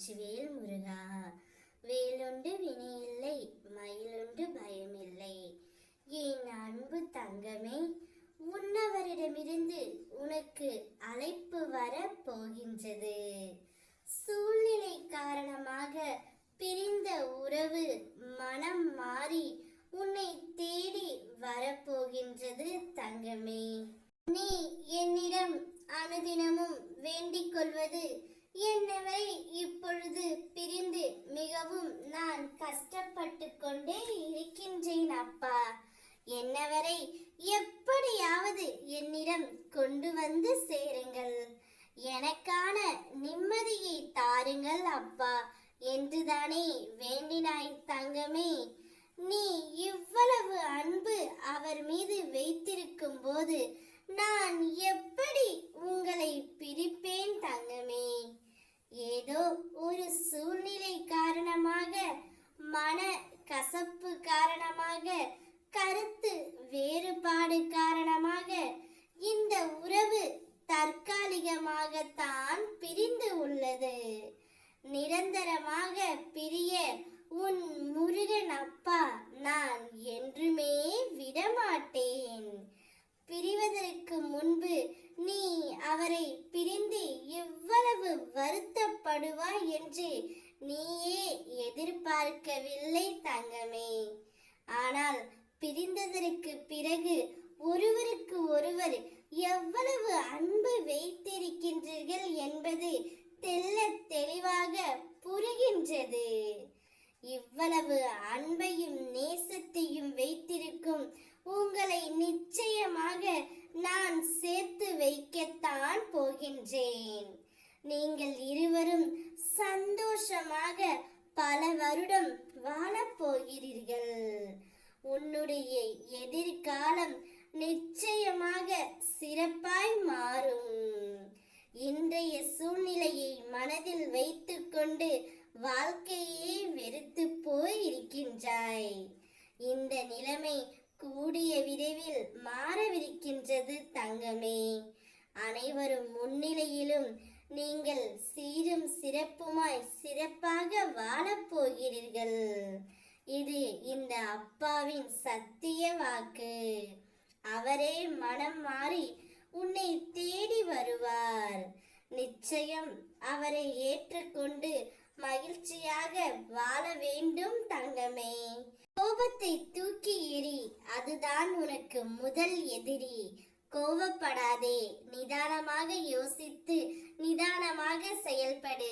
வெற்றிவேல் முருகா. வேலுண்டு வினையில்லை, மயிலுண்டு பயமில்லை. என் அன்பு தங்கமே, உன்னவரிடமிருந்து உனக்கு அழைப்பு வர போகின்றது. சூழ்நிலை காரணமாக பிரிந்த உறவு மனம் மாறி உன்னை தேடி வரப்போகின்றது தங்கமே. நீ என்னிடம் அனுதினமும் வேண்டிக் கொள்வது என்னவரை இப்பொழுது பிரிந்து மிகவும் நான் கஷ்டப்பட்டு கொண்டே இருக்கின்றேன் அப்பா. என்னவரை எப்படியாவது என்னிடம் கொண்டு வந்து சேருங்கள், எனக்கான நிம்மதியை தாருங்கள் அப்பா என்றுதானே வேண்டினாய் தங்கமே. நீ இவ்வளவு அன்பு அவர் மீது வைத்திருக்கும் போது நான் எப்படி உங்களை பிரிப்பேன் தங்கமே? ஏதோ ஒரு சூழ்நிலை காரணமாக, மன கசப்பு காரணமாக, கருத்து வேறுபாடு காரணமாக இந்த உறவு தற்காலிகமாகத்தான் பிரிந்து உள்ளது. நிரந்தரமாக பிரிய உன் முருகன் அப்பா நான் என்றுமே விடமாட்டேன். பிரிவதற்கு முன்பு நீ அவரை பிரிந்து எவ்வளவு வருத்தப்படுவாய் என்று நீயே எதிர்பார்க்கவில்லை தங்கமே. ஆனால் பிரிந்ததற்கு பிறகு ஒருவருக்கு ஒருவர் எவ்வளவு அன்பு வைத்திருக்கின்றீர்கள் என்பது தெள்ள தெளிவாக புரிகின்றது. இவ்வளவு அன்பையும் நேசத்தையும் வைத்திருக்கும் உங்களை நிச்சயமாக நான் சேர்த்து வைக்கத்தான் போகின்றேன். நீங்கள் இருவரும் சந்தோஷமாக பல வருடம் வாழப்போகிறீர்கள். உன்னுடைய எதிர்காலம் நிச்சயமாக சிறப்பாய் மாறும். இன்றைய சூழ்நிலையை மனதில் வைத்துக்கொண்டு வாழ்க்கையே வெறுத்து போய் இருக்கின்றாய். இந்த நிலைமை கூடிய விரைவில் மாறவிருக்கின்றது தங்கமே. அனைவரும் முன்னிலையிலும் நீங்கள் சீரும் சிறப்புமாய் சிறப்பாக வாழப்போகிறீர்கள். இது இந்த அப்பாவின் சத்திய வாக்கு. அவரே மனம் மாறி உன்னை தேடி வருவார். நிச்சயம் அவரை ஏற்றுக்கொண்டு மகிழ்ச்சியாக வாழ வேண்டும் தங்கமே. கோபத்தை தூக்கி எறி, அதுதான் உனக்கு முதல் எதிரி. கோபப்படாதே, நிதானமாக யோசித்து நிதானமாக செயல்படு.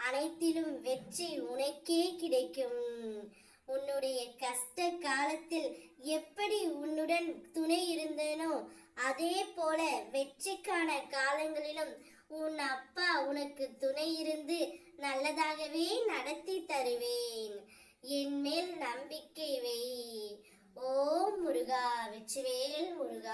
அனைத்திலும் வெற்றி உனக்கே கிடைக்கும். உன்னுடைய கஷ்ட காலத்தில் எப்படி உன்னுடன் துணை இருந்தேனோ அதே போல வெற்றிக்கான காலங்களிலும் உன் அப்பா உனக்கு துணை இருந்து நல்லதாகவே நடத்தி தருவேன். என் மேல் நம்பிக்கை வை. ஓம் முருகா. வெற்றிவேல் முருகா.